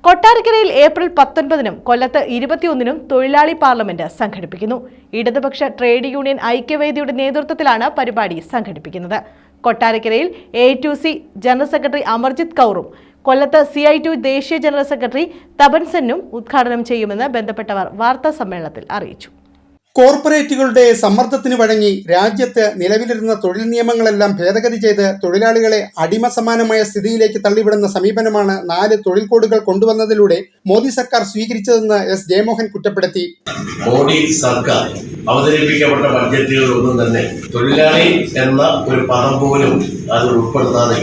കൊട്ടാരക്കരയിൽ ഏപ്രിൽ 19-നും കൊല്ലത്ത് 21-നും തൊഴിലാളി പാർലമെന്റ് സംഘടിപ്പിക്കുന്നു. ഇടതുപക്ഷ ട്രേഡ് യൂണിയൻ ഐക്യവേദിയുടെ നേതൃത്വത്തിലാണ് പരിപാടി സംഘടിപ്പിക്കുന്നത്. കൊട്ടാരക്കരയിൽ A2C ജനറൽ സെക്രട്ടറി അമർജിത് കൗറും കൊല്ലത്ത് CI2 ദേശീയ ജനറൽ സെക്രട്ടറി തപൻ സെന്നും ഉദ്ഘാടനം ചെയ്യുമെന്ന് ബന്ധപ്പെട്ടവർ വാർത്താ സമ്മേളനത്തിൽ അറിയിച്ചു. കോർപ്പറേറ്റുകളുടെ സമ്മർദ്ദത്തിന് വഴങ്ങി രാജ്യത്ത് നിലവിലിരുന്ന തൊഴിൽ നിയമങ്ങളെല്ലാം ഭേദഗതി ചെയ്ത് തൊഴിലാളികളെ അടിമ സമാനമായ സ്ഥിതിയിലേക്ക് തള്ളിവിടുന്ന സമീപനമാണ് 4 തൊഴിൽ കോഡുകൾ കൊണ്ടുവന്നതിലൂടെ മോദി സർക്കാർ സ്വീകരിച്ചതെന്ന് S. ജയമോഹൻ കുറ്റപ്പെടുത്തി. മോദി സർക്കാർ അവതരിപ്പിക്കപ്പെട്ട ബഡ്ജറ്റുകളൊന്നും തന്നെ തൊഴിലാളി എന്ന ഒരു പദം പോലും അത് ഉൾപ്പെടുത്താതെ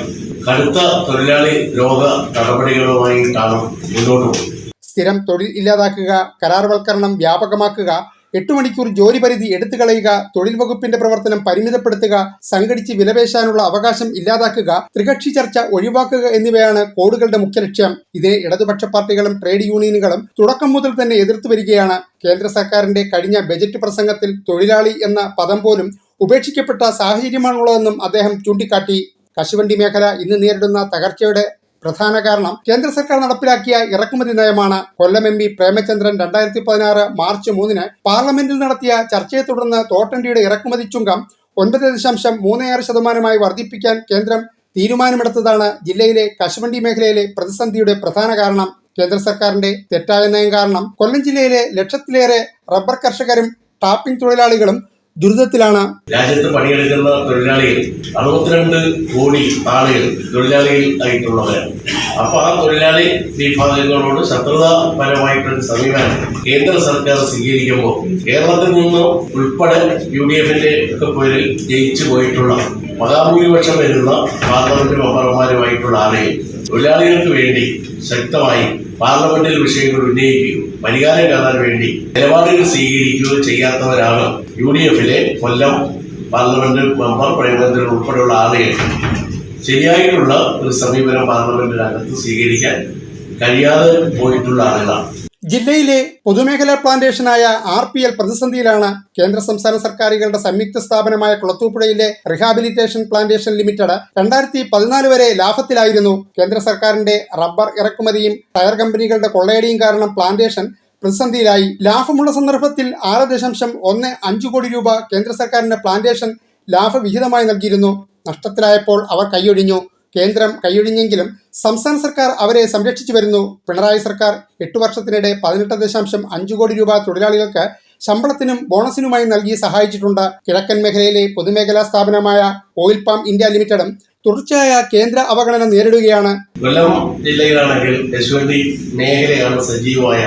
കടുത്ത തൊഴിലാളി രോഗ നടപടികളുമായിട്ടാണ് മുന്നോട്ട് പോകുന്നത്. സ്ഥിരം തൊഴിൽ ഇല്ലാതാക്കുക, കരാർവൽക്കരണം വ്യാപകമാക്കുക, 8 മണിക്കൂർ ജോലി പരിധി എടുത്തു കളയുക, തൊഴിൽ വകുപ്പിന്റെ പ്രവർത്തനം പരിമിതപ്പെടുത്തുക, സംഘടിച്ച് വിലപേശാനുള്ള അവകാശം ഇല്ലാതാക്കുക, ത്രികക്ഷി ചർച്ച ഒഴിവാക്കുക എന്നിവയാണ് കോഡുകളുടെ മുഖ്യ ലക്ഷ്യം. ഇതിനെ ഇടതുപക്ഷ പാർട്ടികളും ട്രേഡ് യൂണിയനുകളും തുടക്കം മുതൽ തന്നെ എതിർത്തു വരികയാണ്. കേന്ദ്ര സർക്കാരിന്റെ കഴിഞ്ഞ ബജറ്റ് പ്രസംഗത്തിൽ തൊഴിലാളി എന്ന പദം പോലും ഉപേക്ഷിക്കപ്പെട്ട സാഹചര്യമാണുള്ളതെന്നും അദ്ദേഹം ചൂണ്ടിക്കാട്ടി. കശുവണ്ടി മേഖല ഇന്ന് നേരിടുന്ന തകർച്ചയുടെ പ്രധാന കാരണം കേന്ദ്ര സർക്കാർ നടപ്പിലാക്കിയ ഇറക്കുമതി നയമാണ്. കൊല്ലം MP പ്രേമചന്ദ്രൻ 2016 മാർച്ച് 3-ന് പാർലമെന്റിൽ നടത്തിയ ചർച്ചയെ തുടർന്ന് തോട്ടണ്ടിയുടെ ഇറക്കുമതി ചുങ്കം 9.36% വർദ്ധിപ്പിക്കാൻ കേന്ദ്രം തീരുമാനമെടുത്തതാണ് ജില്ലയിലെ കശുവണ്ടി മേഖലയിലെ പ്രതിസന്ധിയുടെ പ്രധാന കാരണം. കേന്ദ്ര സർക്കാരിന്റെ തെറ്റായ നയം കാരണം കൊല്ലം ജില്ലയിലെ ലക്ഷത്തിലേറെ റബ്ബർ കർഷകരും ടാപ്പിംഗ് തൊഴിലാളികളും ദുരിതത്തിലാണ്. രാജ്യത്ത് പണിയെടുക്കുന്ന തൊഴിലാളികൾ 62 കോടി ആളുകൾ തൊഴിലാളികൾ ആയിട്ടുള്ളവരാണ്. അപ്പൊ ആ തൊഴിലാളി വിഭാഗങ്ങളോട് ശത്രുതാപരമായിട്ടൊരു സമീപനം കേന്ദ്ര സർക്കാർ സ്വീകരിക്കുമ്പോൾ കേരളത്തിൽ നിന്ന് ഉൾപ്പെടെ UDF-ന്റെ ഒക്കെ പേരിൽ ജയിച്ചു പോയിട്ടുള്ള മഹാഭൂരിപക്ഷം വരുന്ന പാർലമെന്റ് മെമ്പർമാരുമായിട്ടുള്ള ആളുകൾ തൊഴിലാളികൾക്ക് വേണ്ടി ശക്തമായി പാർലമെന്റിൽ വിഷയങ്ങൾ ഉന്നയിക്കുകയോ പരിഹാരം കാണാൻ വേണ്ടി നിലപാടുകൾ സ്വീകരിക്കുകയോ ചെയ്യാത്തവരാണ് UDF-ലെ കൊല്ലം പാർലമെന്റ് മെമ്പർ പ്രേമചന്ദ്രൻ ഉൾപ്പെടെയുള്ള ആളുകൾ. ശരിയായിട്ടുള്ള ഒരു സമീപനം പാർലമെന്റിനകത്ത് സ്വീകരിക്കാൻ കഴിയാതെ പോയിട്ടുള്ള ആളുകളാണ്. ജില്ലയിലെ പൊതുമേഖലാ പ്ലാന്റേഷനായ RPL പ്രതിസന്ധിയിലാണ്. കേന്ദ്ര സംസ്ഥാന സർക്കാരുകളുടെ സംയുക്ത സ്ഥാപനമായ കുളത്തൂപ്പുഴയിലെ റിഹാബിലിറ്റേഷൻ പ്ലാന്റേഷൻ ലിമിറ്റഡ് 2014 വരെ ലാഭത്തിലായിരുന്നു. കേന്ദ്ര സർക്കാരിന്റെ റബ്ബർ ഇറക്കുമതിയും ടയർ കമ്പനികളുടെ കൊള്ളയടിയും കാരണം പ്ലാന്റേഷൻ പ്രതിസന്ധിയിലായി. ലാഭമുള്ള സന്ദർഭത്തിൽ 6.15 കോടി രൂപ കേന്ദ്ര സർക്കാരിന്റെ പ്ലാന്റേഷൻ ലാഭവിഹിതമായി നൽകിയിരുന്നു. നഷ്ടത്തിലായപ്പോൾ അവർ കൈയൊഴിഞ്ഞു. കേന്ദ്രം കൈയൊഴിഞ്ഞെങ്കിലും സംസ്ഥാന സർക്കാർ അവരെ സംരക്ഷിച്ചു വരുന്നു. പിണറായി സർക്കാർ 8 വർഷത്തിനിടെ 18.5 കോടി രൂപ തൊഴിലാളികൾക്ക് ശമ്പളത്തിനും ബോണസിനുമായി നൽകി സഹായിച്ചിട്ടുണ്ട്. കിഴക്കൻ മേഖലയിലെ പൊതുമേഖലാ സ്ഥാപനമായ ഓയിൽ പാം ഇന്ത്യ ലിമിറ്റഡും തുടർച്ചയായ കേന്ദ്ര അവഗണന നേരിടുകയാണ്. കൊല്ലം ജില്ലയിലാണെങ്കിൽ കശുവണ്ടി മേഖലയാണ് സജീവമായ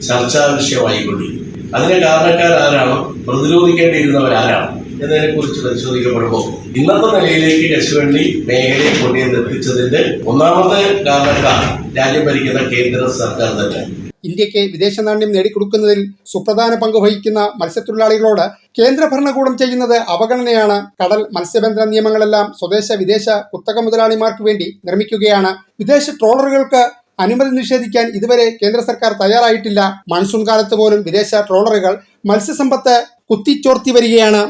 ചർച്ചാ വിഷയമായിക്കൊണ്ടിരിക്കുന്നത്. അതിന് കാരണക്കാരാരാണ്, പ്രതിരോധിക്കേണ്ടിയിരുന്നവരാരാണ് എന്നതിനെ കുറിച്ച് പരിശോധിക്കപ്പെടുമ്പോൾ ഇന്നത്തെ നിലയിലേക്ക് കശുവണ്ടി മേഖലയെ കൊണ്ടുവന്നെത്തിച്ചതിന്റെ ഒന്നാമത്തെ കാരണക്കാർ രാജ്യം ഭരിക്കുന്ന കേന്ദ്ര സർക്കാർ തന്നെ. ഇന്ത്യക്ക് വിദേശ നാണ്യം നേടിക്കൊടുക്കുന്നതിൽ സുപ്രധാന പങ്ക് വഹിക്കുന്ന മത്സ്യത്തൊഴിലാളികളോട് കേന്ദ്ര ഭരണകൂടം ചെയ്യുന്നത് അവഗണനയാണ്. കടൽ മത്സ്യബന്ധന നിയമങ്ങളെല്ലാം സ്വദേശ വിദേശ കുത്തക മുതലാളിമാർക്ക് വേണ്ടി നിർമ്മിക്കുകയാണ്. വിദേശ ട്രോളറുകൾക്ക് അനുമതി നിഷേധിക്കാൻ ഇതുവരെ കേന്ദ്ര സർക്കാർ തയ്യാറായിട്ടില്ല. മൺസൂൺ കാലത്ത് പോലും വിദേശ ട്രോളറുകൾ മത്സ്യസമ്പത്ത് കുത്തിച്ചോർത്തി വരികയാണ്.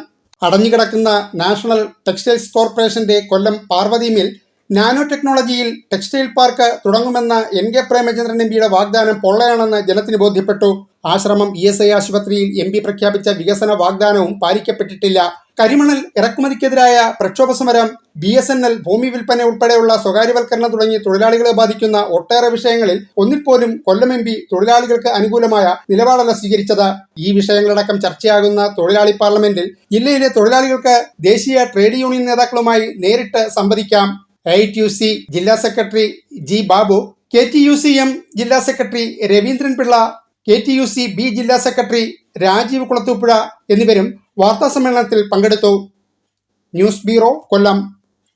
അടഞ്ഞുകിടക്കുന്ന നാഷണൽ ടെക്സ്റ്റൈൽസ് കോർപ്പറേഷന്റെ കൊല്ലം പാർവതി മിൽ നാനോ ടെക്നോളജിയിൽ ടെക്സ്റ്റൈൽ പാർക്ക് തുടങ്ങുമെന്ന NK പ്രേമചന്ദ്രൻ MPയുടെ വാഗ്ദാനം പൊള്ളയാണെന്ന് ജനത്തിന് ബോധ്യപ്പെട്ടു. ആശ്രമം ESI ആശുപത്രിയിൽ MP പ്രഖ്യാപിച്ച വികസന വാഗ്ദാനവും പാലിക്കപ്പെട്ടിട്ടില്ല. കരിമണൽ ഇറക്കുമതിക്കെതിരായ പ്രക്ഷോഭ സമരം, BSNL ഭൂമി വിൽപ്പന ഉൾപ്പെടെയുള്ള സ്വകാര്യവൽക്കരണം തുടങ്ങി തൊഴിലാളികളെ ബാധിക്കുന്ന ഒട്ടേറെ വിഷയങ്ങളിൽ ഒന്നിൽ പോലും കൊല്ലം MP തൊഴിലാളികൾക്ക് അനുകൂലമായ നിലപാടല്ല സ്വീകരിച്ചത്. ഈ വിഷയങ്ങളടക്കം ചർച്ചയാകുന്ന തൊഴിലാളി പാർലമെന്റിൽ ജില്ലയിലെ തൊഴിലാളികൾക്ക് ദേശീയ ട്രേഡ് യൂണിയൻ നേതാക്കളുമായി നേരിട്ട് സംവദിക്കാം. A2C ജില്ലാ സെക്രട്ടറി G. ബാബു, KTUCM ജില്ലാ സെക്രട്ടറി രവീന്ദ്രൻ പിള്ള, KTUC-B ജില്ലാ സെക്രട്ടറി രാജീവ് കുളത്തൂപ്പുഴ എന്നിവരും വാർത്താസമ്മേളനത്തിൽ പങ്കെടുത്തു. ന്യൂസ് ബ്യൂറോ, കൊല്ലം.